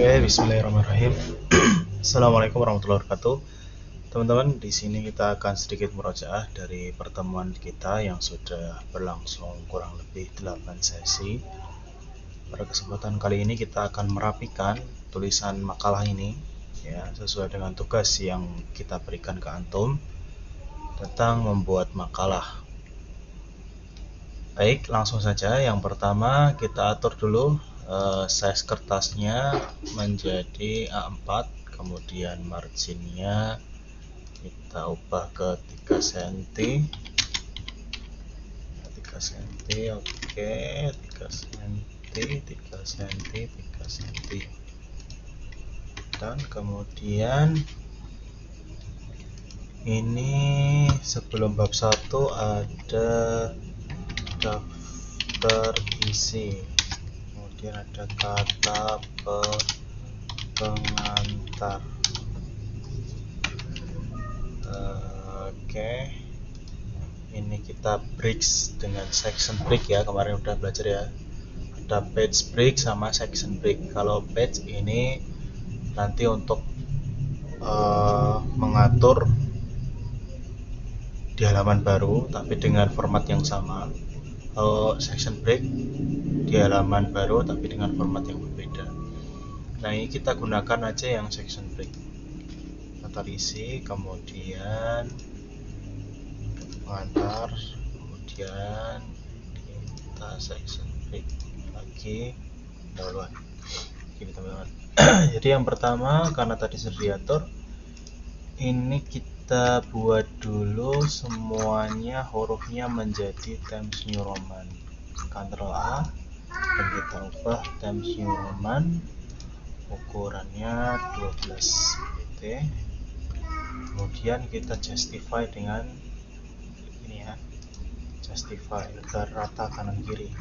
Oke, bismillahirrahmanirrahim. Assalamualaikum warahmatullahi wabarakatuh. Teman-teman, di sini kita akan sedikit murojaah dari pertemuan kita yang sudah berlangsung kurang lebih 8 sesi. Pada kesempatan kali ini kita akan merapikan tulisan makalah ini ya, sesuai dengan tugas yang kita berikan ke antum tentang membuat makalah. Baik, langsung saja. Yang pertama kita atur dulu size kertasnya menjadi A4, kemudian marginnya kita ubah ke 3 cm. 3 cm, oke, 3 cm, 3 cm, 3 cm. Dan kemudian ini sebelum bab 1 ada daftar isi, kemudian ada kata pengantar. Oke, ini kita breaks dengan section break ya, kemarin udah belajar ya, ada page break sama section break. Kalau page ini nanti untuk mengatur di halaman baru tapi dengan format yang sama. Kalau section break di halaman baru tapi dengan format yang berbeda. Nah, ini kita gunakan aja yang section break. Daftar isi, kemudian pengantar, kemudian kita section break lagi pendahuluan. Gini teman-teman. Jadi yang pertama, karena tadi sudah diatur, ini kita buat dulu semuanya hurufnya menjadi Times New Roman. Ctrl A dan kita ubah Times New Roman, ukurannya 12 pt. Kemudian kita justify dengan ini ya, justify agar rata kanan kiri.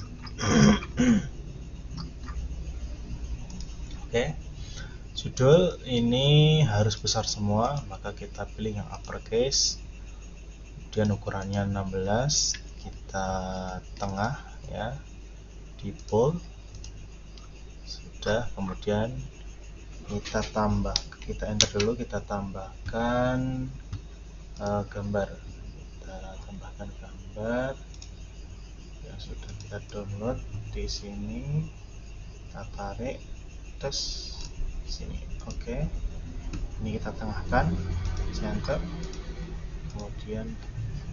Oke, judul ini harus besar semua, maka kita pilih yang uppercase. Kemudian ukurannya 16, kita tengah ya, di bold. Sudah, kemudian kita enter dulu, kita tambahkan gambar. Kita tambahkan gambar yang sudah kita download di sini. Kita tarik terus sini. Oke. Ini kita tengahkan, center. Kemudian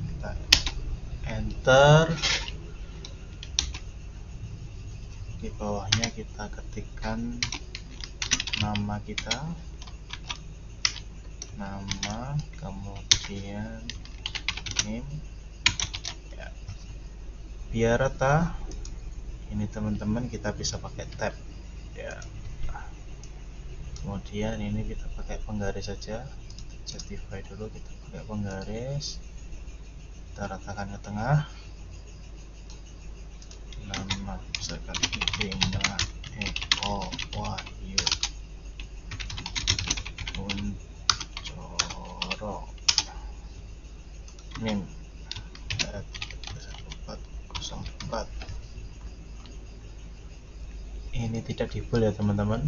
kita enter. Di bawahnya kita ketikkan nama kita, nama, kemudian name ya. Biar rata ini teman-teman, kita bisa pakai tab ya. Kemudian ini kita pakai penggaris saja, justify dulu, kita pakai penggaris, kita ratakan ke tengah. Nama misalkan Bima Eko Wahyu Kuncoro, NIM 1404. Ini tidak di bold ya teman-teman,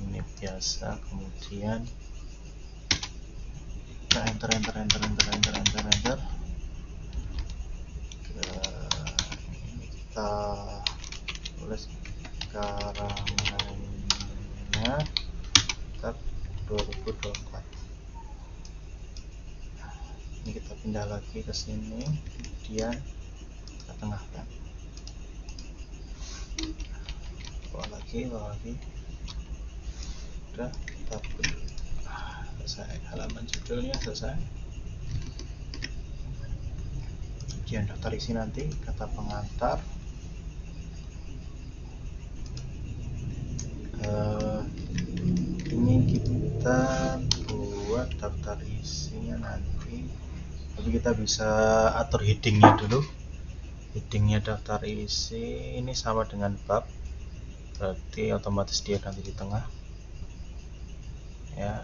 ini biasa. Kemudian kita enter. Ini kita tulis karangannya tab 2024. Ini kita pindah lagi ke sini, kemudian kita tengahkan, bawah lagi. Udah, kita selesai, halaman judulnya selesai. Kemudian daftar isi nanti, kata pengantar. Ini kita buat daftar isinya nanti, tapi kita bisa atur headingnya dulu. Headingnya daftar isi ini sama dengan bab, berarti otomatis dia nanti di tengah ya.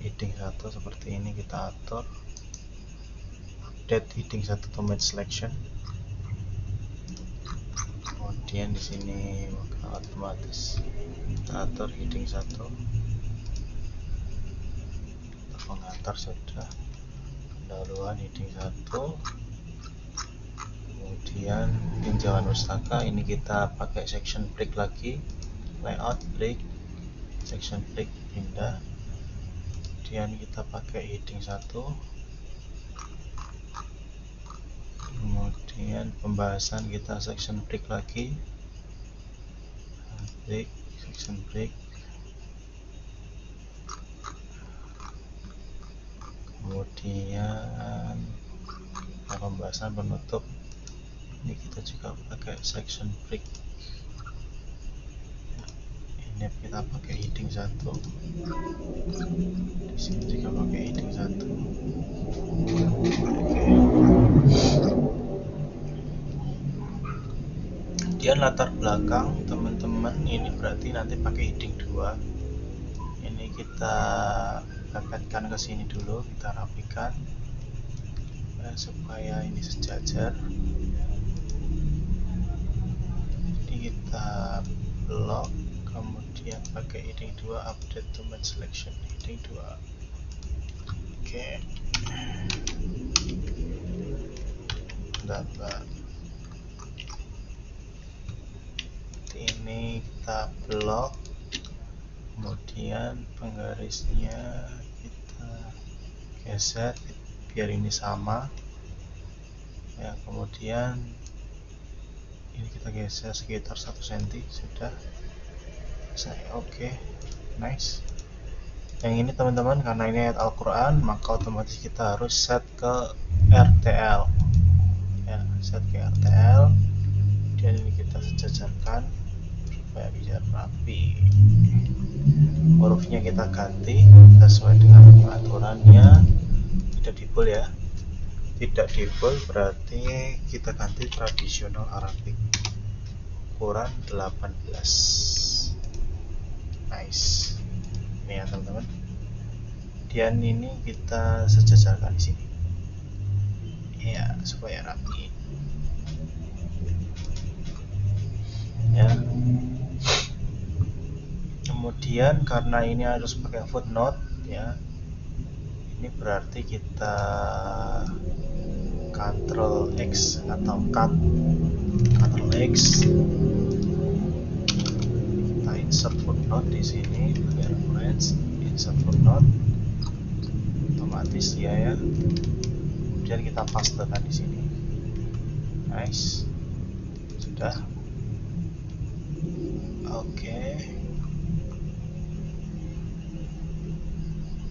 Heading 1 seperti ini kita atur, update heading 1 to match selection. kemudian di sini maka otomatis kita atur heading 1 pengantar sudah, pendahuluan heading 1, kemudian tinjauan pustaka ini kita pakai section break lagi, layout break, section break pindah, kemudian kita pakai heading 1, kemudian pembahasan kita section break lagi, break, section break, kemudian pembahasan penutup ini kita juga pakai section break, ini kita pakai heading 1, di sini juga pakai heading 1. Kemudian latar belakang teman-teman ini berarti nanti pakai heading 2. Ini kita pepetkan ke sini dulu, kita rapikan supaya ini sejajar. Jadi kita blok, kemudian pakai heading 2, update domain selection heading 2. Oke. Bentar. Ini kita blok, kemudian penggarisnya kita geser biar ini sama ya, kemudian ini kita geser sekitar 1 cm sudah selesai. Oke, nice. Yang ini teman-teman, karena ini ayat Al-Quran maka otomatis kita harus set ke RTL ya, set ke RTL, dan ini kita sejajarkan supaya bisa rapi. Hurufnya kita ganti sesuai dengan aturannya, tidak di bold ya, tidak di bold berarti kita ganti tradisional Arabic ukuran 18. Nice. Ini ya teman-teman, dan ini kita sejajarkan di sini ya supaya rapi ya. Kemudian karena ini harus pakai footnote ya, ini berarti kita Ctrl X atau Ctrl X, kita insert footnote di sini pakai reference, insert footnote otomatis ya. Kemudian kita pastekan di sini. Nice, sudah. Oke.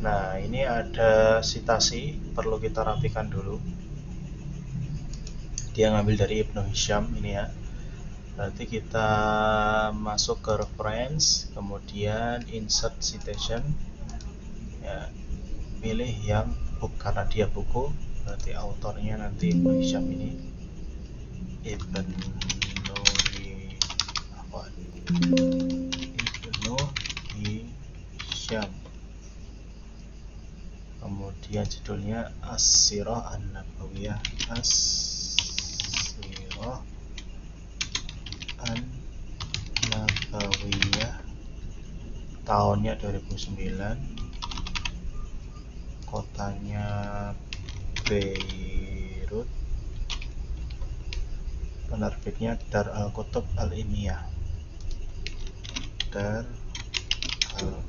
Nah, ini ada citasi, perlu kita rapikan dulu. Dia ngambil dari Ibnu Hisham ini ya. Berarti kita masuk ke reference, kemudian insert citation. Ya, pilih yang book karena dia buku, berarti autornya nanti Ibnu Hisham ini. Ibnu Hisham. Kemudian judulnya As-Sirah An-Nabawiyah, As-Sirah An-Nabawiyah, tahunnya 2009, kotanya Beirut, penerbitnya Dar Al-Kutub Al-Ilmiyah, Dar Al-Kutub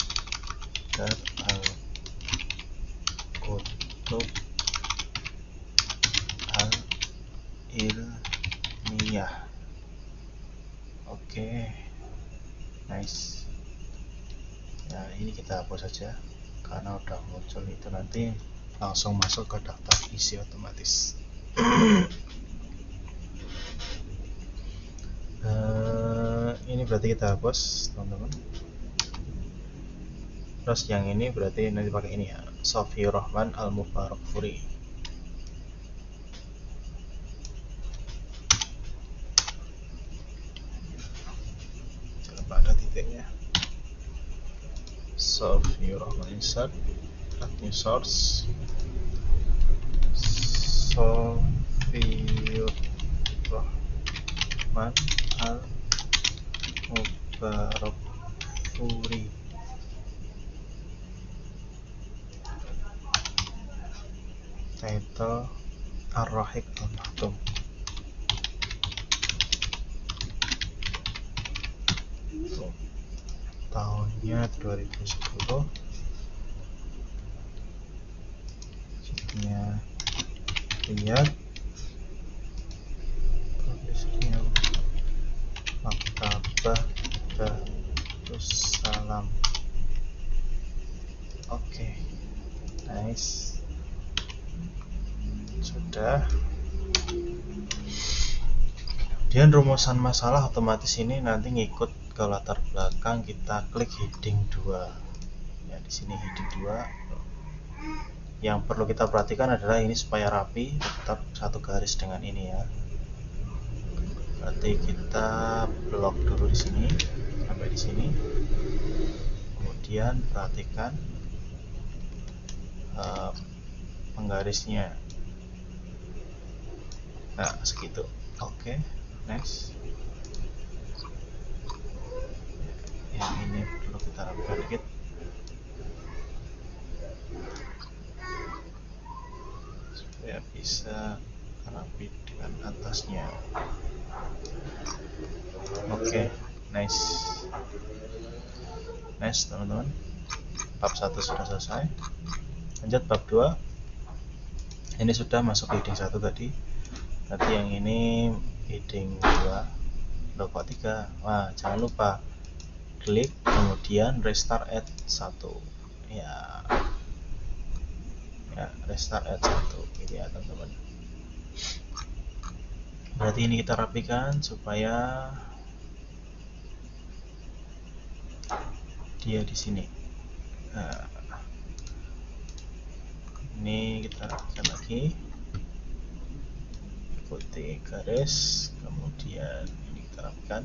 Al-Ilmiyah. Oke, nice. Nah, ini kita hapus saja karena udah muncul itu, nanti langsung masuk ke daftar isi otomatis. Ini berarti kita hapus teman-teman. Terus yang ini berarti nanti pakai ini ya, Sofi Rahman Al-Mubarakfuri. Jangan lupa ada titiknya. Sofi Rahman insert, new source, Sofi Rahman Barokfuri. Title Ar-Rahiq Al-Maktum. Tahunnya 2010. Judulnya Riyadh. Tulisnya Maktabah Darussalam. Oke, nice. Sudah. Kemudian rumusan masalah otomatis ini nanti ngikut ke latar belakang, kita klik heading 2. Ya, di sini heading 2. Yang perlu kita perhatikan adalah ini supaya rapi, tetap satu garis dengan ini ya. Berarti kita blok dulu di sini sampai di sini. Kemudian perhatikan penggarisnya. Nah, segitu. Oke, next. Yang ini perlu kita rapikan dikit. Supaya bisa rapi dengan atasnya. Oke, nice. Nice teman-teman. Bab 1 sudah selesai. Lanjut bab 2. Ini sudah masuk heading 1 tadi. Berarti yang ini heading 2. Loh, kok 3? Wah, jangan lupa klik kemudian restart at 1. Ya, restart at 1 gitu ya teman-teman. Berarti ini kita rapikan supaya dia di sini. Nah, ini kita rapikan lagi, ikuti garis, kemudian ini kita rapikan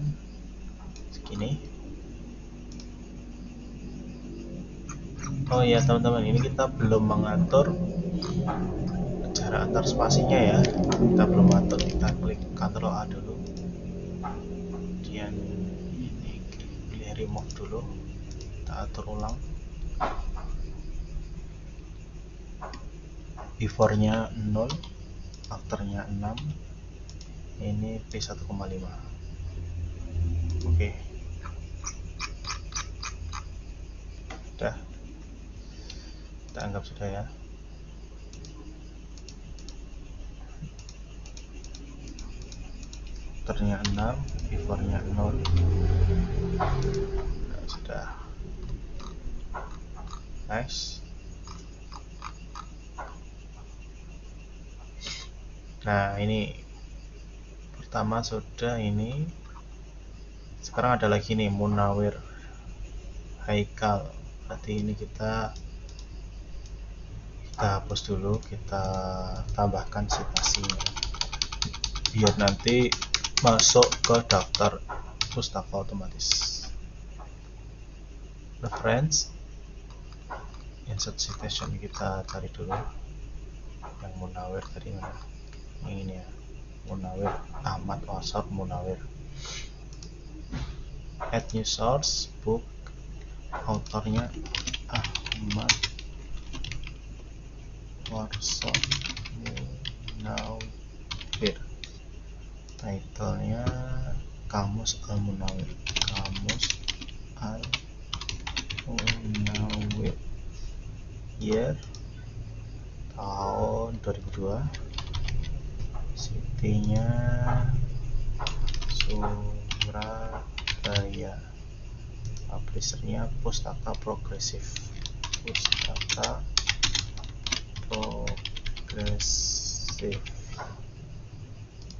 segini. Oh ya teman-teman, ini kita belum mengatur jarak antar spasinya ya. Kita belum atur, kita klik Ctrl A dulu. Kemudian ini pilih remove dulu. Kita atur ulang. Before-nya 0, after-nya 6. Ini P1,5. Oke. Sudah. Kita anggap sudah ya. After-nya 6, before-nya 0. Nah, sudah. Nice. Nah, ini pertama sudah ini. Sekarang ada lagi nih Munawir Haikal. Berarti ini kita hapus dulu, kita tambahkan citasinya biar nanti masuk ke daftar pustaka otomatis. Reference, insert citation, kita cari dulu yang Munawir tadi mana? Yang ini ya, Munawir Ahmad Wasab Munawir. Add new source, book, autornya Ahmad Wasab Munawir, titlenya Kamus Al-Munawir, Kamus Al-Munawir, year tahun 2002, city-nya Surabaya, publisher-nya Pustaka Progresif. Pustaka Progresif.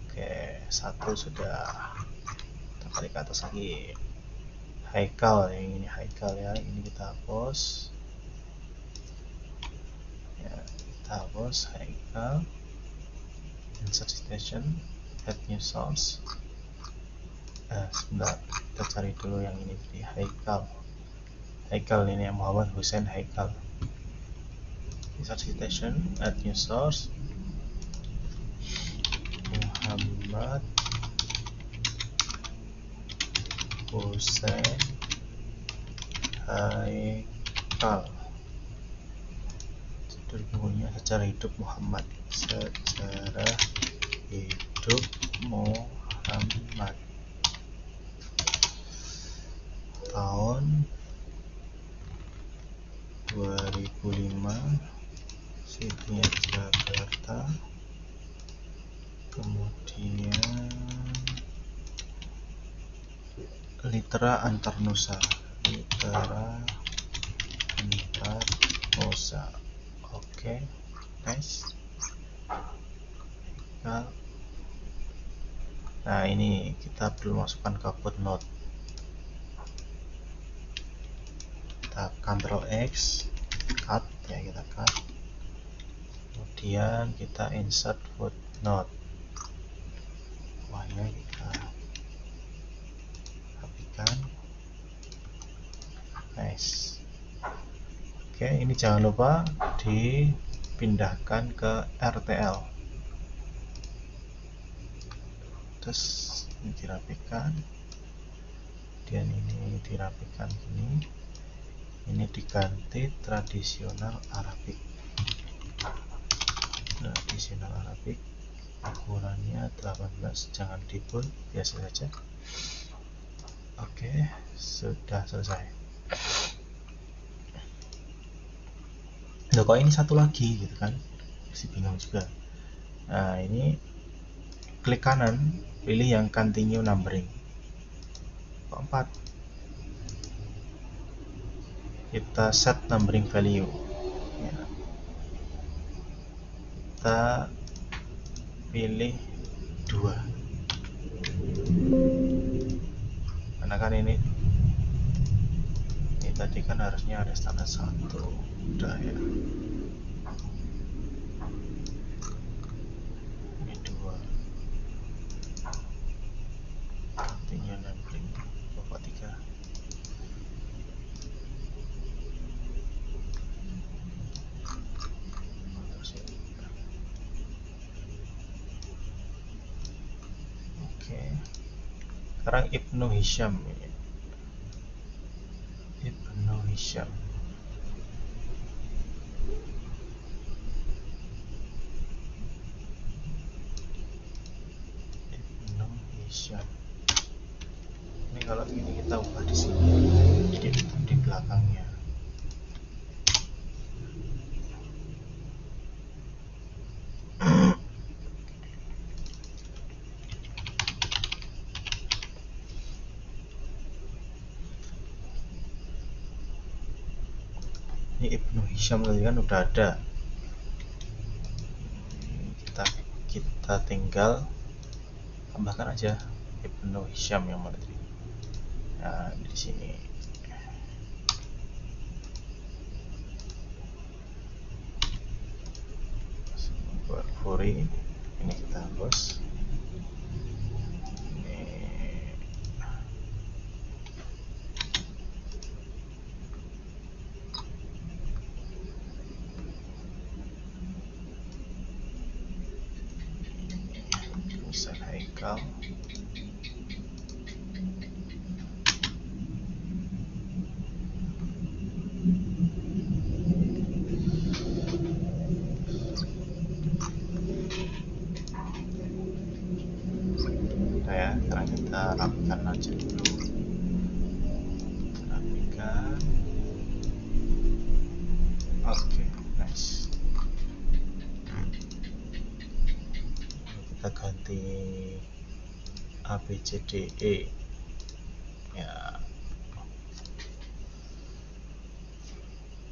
Oke, 1 sudah. Kita klik ke atas lagi. Haikal, yang ini Haikal ya, ini kita hapus. Ya, kita hapus Haikal. Insert citation, add new source. Sebentar, kita cari dulu yang ini di Haikal. Haikal ini Muhammad Hussein Haikal. Insert citation, add new source. Muhammad Husain Haikal. Judul bukunya Sejarah Hidup Muhammad. Sejarah Hidup Muhammad. Tahun 2005, Sydney, Jakarta. Kemudian Litera Antarnusa. Litera Antarnusa. Oke, nice. Nah, ini kita perlu masukkan ke footnote. Kita Ctrl X, cut ya, kita cut. Kemudian kita insert footnote. Bawahnya kita rapikan. Nice. Oke, ini jangan lupa dipindahkan ke RTL. Terus ini dirapikan. Kemudian ini dirapikan gini. Ini diganti tradisional Arabik. Tradisional Arabik. Ukurannya 18, jangan di bold, biasa saja. Oke, sudah selesai. Loh, kok ini satu lagi gitu kan, masih bingung juga. Nah, ini klik kanan, pilih yang continue numbering. Kok 4? Kita set numbering value ya. Kita pilih 2 karena kan ini tadi kan harusnya ada standar 1. Udah ya, ini 2. Continue numbering. Bapak 3. Oke, sekarang Ibnu Hisham. Ibnu Hisham. Ibnu Hisham. Ini kalau ini kita ubah di sini, di belakangnya. Ini Ibnu Hisham tadi kan udah ada. Kita tinggal tambahkan aja Ibnu Hisham yang mana tadi. Nah, di sini. Buat Furi ini kita hapus. Haikal. Nah ya, sekarang kita rapikan aja dulu. Rapikan. Oke, nice. Kita ganti ABCDE ya.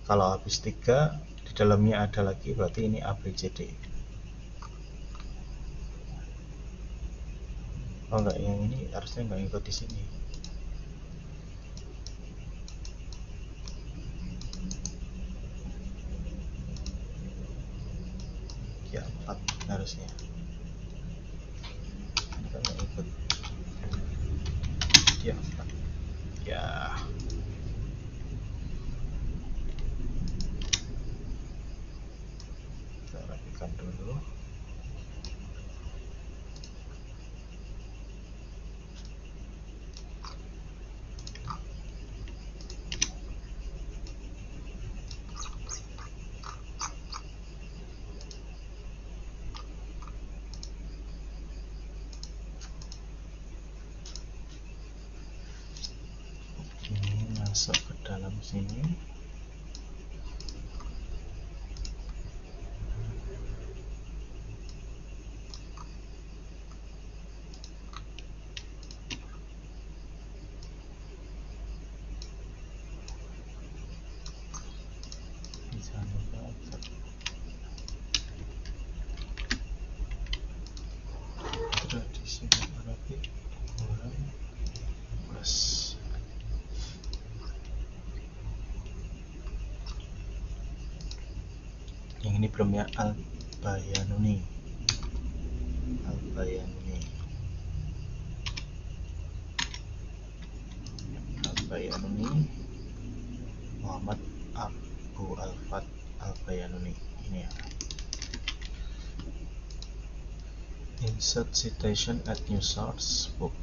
Kalau habis 3 di dalamnya ada lagi, berarti ini ABCD. Oh enggak, yang ini harusnya enggak ikut di sini. Ya 4 harusnya. Ini kan enggak ikut. Ya 4. Ya. Kita rapikan dulu. dalam sini. Yang ini belum ya, Al-Bayanuni Muhammad Abu Al-Fat Al-Bayanuni ini ya. Insert citation at new source book.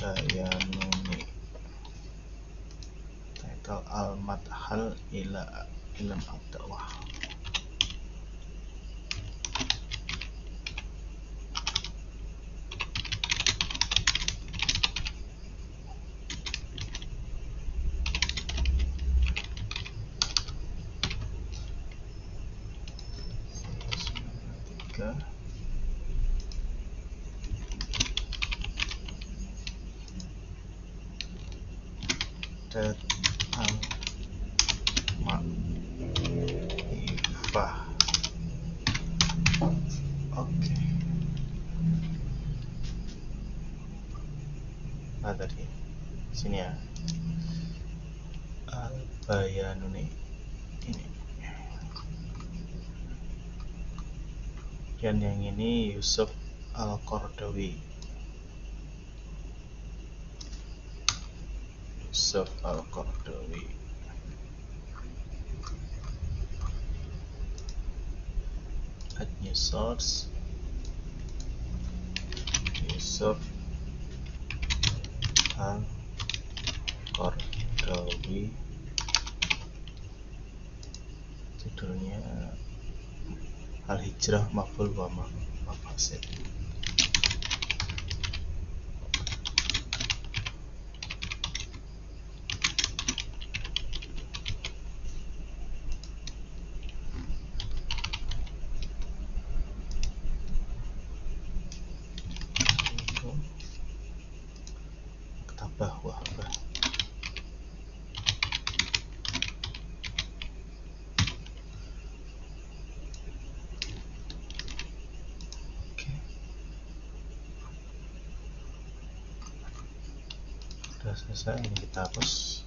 Al-Bayanuni, title Al-Madhal ila Ilm Ad-Dawah. Dat Al-Ma'rifah. Oke. Nah tadi sini ya, Al-Bayanuni ini. Dan yang ini Yusuf Al-Qaradawi. Add new source, Yusuf Al-Qaradawi. Judulnya Al-Hijrah Maf'ul wa Mafasid. Wahbah. Sudah selesai, ini kita hapus.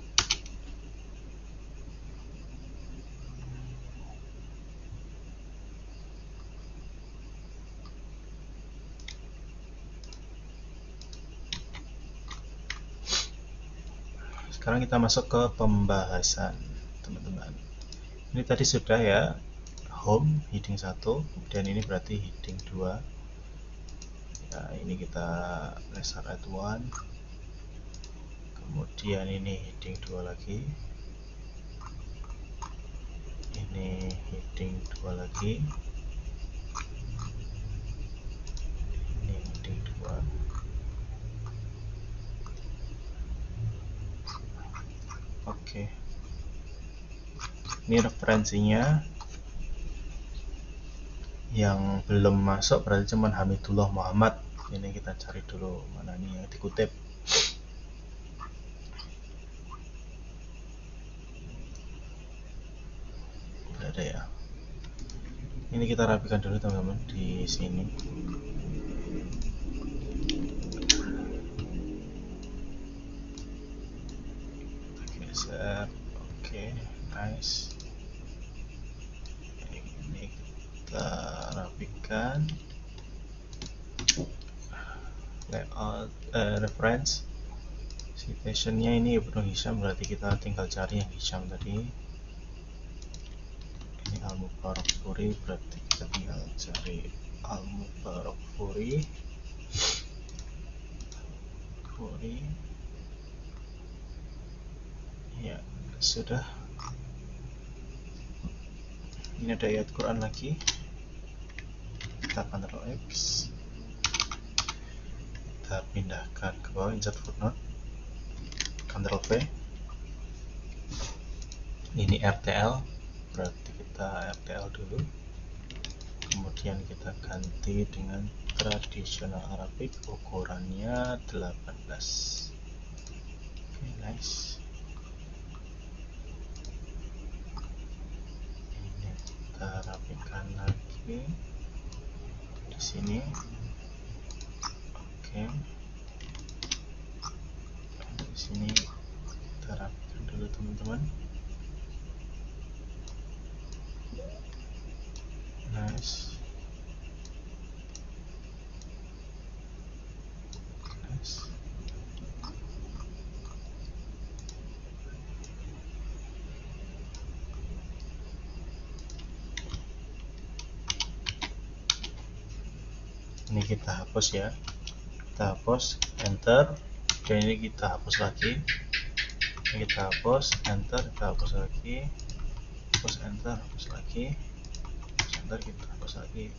Sekarang kita masuk ke pembahasan, teman-teman. Ini tadi sudah ya, home heading 1, kemudian ini berarti heading 2. Ya, ini kita laser at 1. Kemudian ini heading 2 lagi. Ini heading 2 lagi. Ini heading 2. Oke. Ini referensinya. Yang belum masuk berarti cuman Hamidullah Muhammad. Ini kita cari dulu mana nih yang dikutip. Tidak ada ya. Ini kita rapikan dulu teman-teman di sini. Geser. Oke, nice. Ini kita rapikan. Layout, reference. Citationnya ini Ibnu Hisham, berarti kita tinggal cari yang Hisham tadi. Ini Al-Mubarakfuri, berarti kita tinggal cari Al-Mubarakfuri. Ya, sudah. Ini ada ayat Quran lagi. kita Ctrl X, kita pindahkan ke bawah, insert footnote, Ctrl V. Ini RTL, berarti kita RTL dulu, kemudian kita ganti dengan tradisional Arabic, ukurannya 18. Oke, nice. Ini kita rapikan lagi di sini. Oke, di sini kita rapikan dulu teman-teman. Nice. Ini kita hapus ya, kita hapus, enter, dan ini kita hapus lagi, ini kita hapus, enter, kita hapus lagi, hapus, enter, hapus lagi, hapus, enter, kita hapus lagi.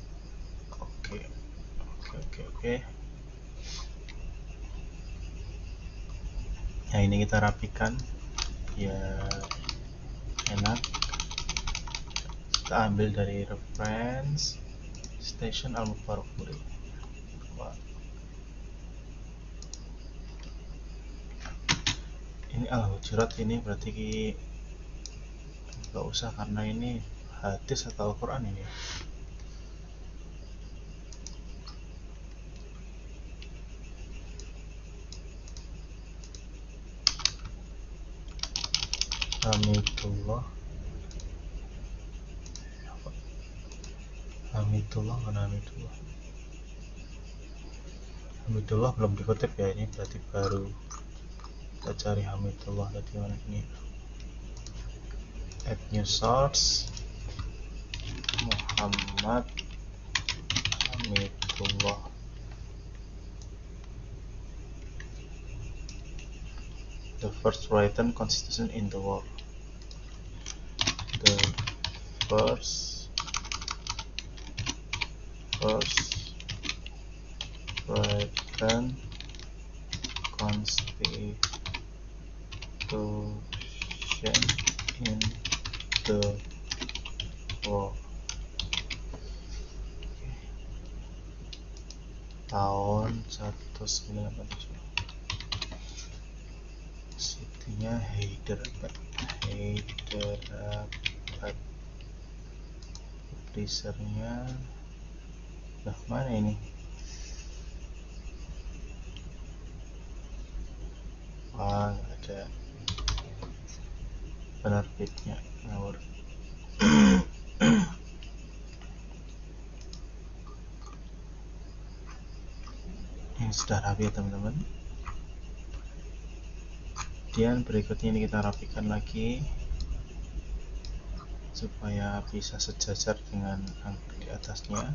Oke. Nah, ini kita rapikan ya, enak. Kita ambil dari reference station Al-Mubarakpuri. Ini Al-Hujurat, ini berarti nggak usah karena ini hadis atau Al-Quran ini. Hamidullah belum dikutip ya, ini berarti baru. Kita cari Hamidullah tadi mana ini, add new source, Muhammad Hamidullah. The first written constitution in the world. The first written constitution in the world. Tahun 1987. Sitinya Hyderabad. Publishernya mana ini? Wah, ada penerbitnya ngawur. Ini sudah rapi ya teman-teman. Kemudian berikutnya ini kita rapikan lagi supaya bisa sejajar dengan angka di atasnya.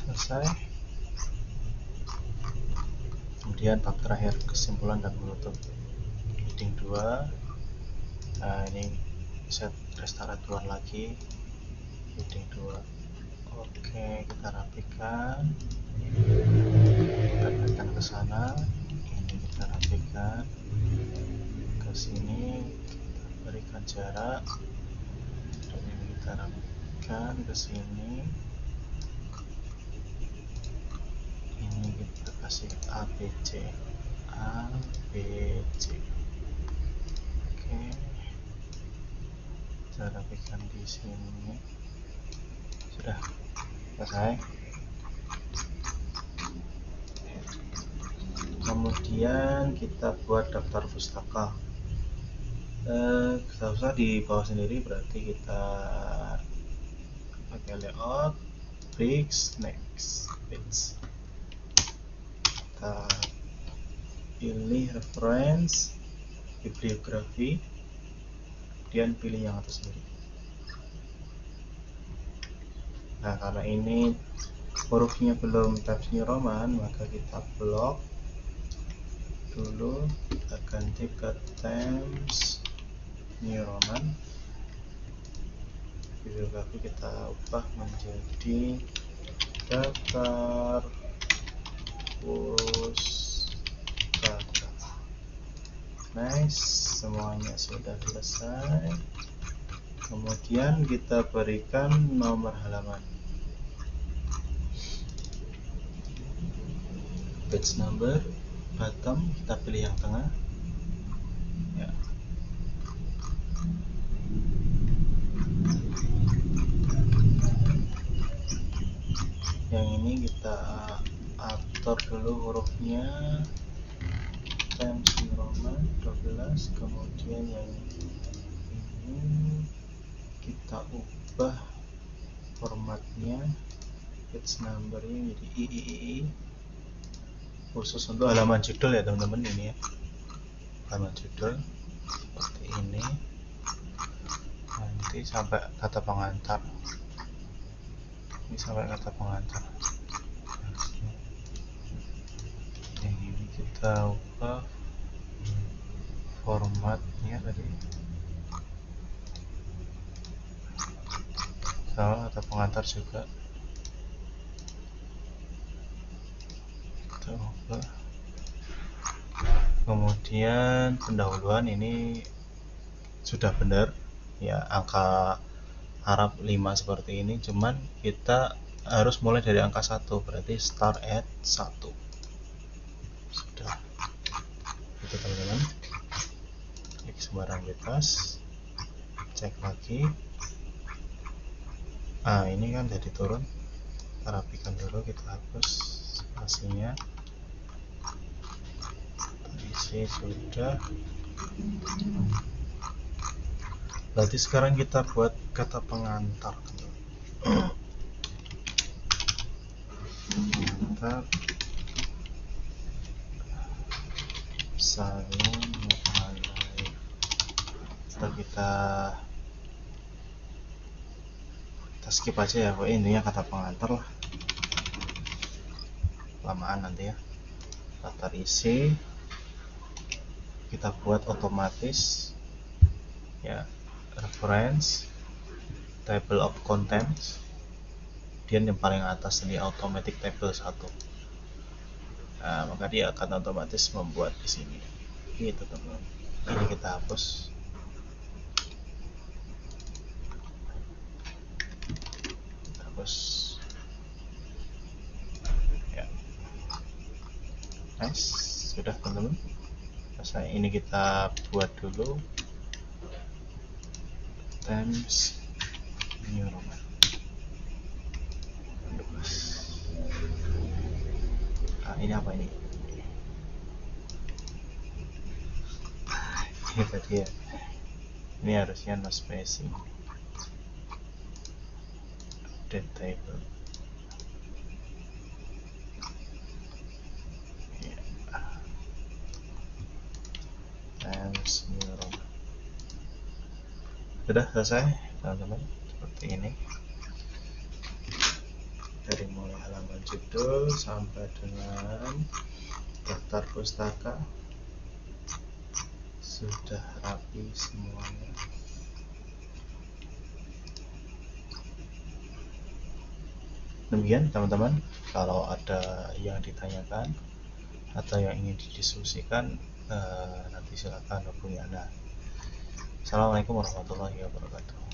Selesai. Kemudian tab terakhir, kesimpulan dan menutup. Heading 2. Nah, ini set restart duluan lagi. Heading 2. Oke, kita rapikan, kita tekan ke sana, ini kita rapikan, ke sini kita berikan jarak, dan ini kita rapikan ke sini, ini kita kasih ABC, ABC. Oke, kita rapikan di sini. Sudah selesai. Kemudian kita buat daftar pustaka. Kita usah di bawah sendiri, berarti kita pakai layout, fix, next, fix. Kita pilih reference, bibliografi, kemudian pilih yang atas sendiri. Nah, karena ini hurufnya belum Times New Roman, maka kita blok dulu, kita ganti ke Times New Roman. Bibliografi kita ubah menjadi daftar pustaka. Nice, semuanya sudah selesai. Kemudian kita berikan nomor halaman, page number, bottom kita pilih yang tengah ya. Yang ini kita atur dulu hurufnya Times New Roman 12, kemudian yang ini kita ubah formatnya, page numbernya jadi III, khusus untuk halaman judul ya teman-teman. Ini ya halaman judul seperti ini, nanti sampai kata pengantar, ini sampai kata pengantar. Yang ini kita ubah formatnya tadi sama kata pengantar juga kita ubah. Kemudian pendahuluan ini sudah benar ya, angka Arab 5 seperti ini, cuman kita harus mulai dari angka 1, berarti start at 1. Sudah itu teman-teman. Klik sembarang bebas, cek lagi. Ini kan jadi turun, kita rapikan dulu, kita hapus spasinya, isi sudah. Berarti sekarang kita buat kata pengantar. Pengantar salam alaikum. Setelah kita skip aja ya, pokoknya intinya kata pengantar lah, lamaan nanti ya. Daftar isi kita buat otomatis ya, reference, table of contents, dan yang paling atas ini automatic table 1. Nah, maka dia akan otomatis membuat di sini. Gitu teman-teman. Ini kita hapus. Ya. Nice, sudah teman-teman. Selesai. Ini kita buat dulu Times New Roman 12. Ini apa ini? Ini tadi ya. Ini harusnya no spacing. Update table. Times New Roman. Sudah selesai teman-teman, seperti ini. Dari mulai halaman judul sampai dengan daftar pustaka sudah rapi semuanya. Demikian teman-teman, kalau ada yang ditanyakan atau yang ingin didiskusikan, nanti silakan hubungi Anda. Assalamualaikum warahmatullahi wabarakatuh.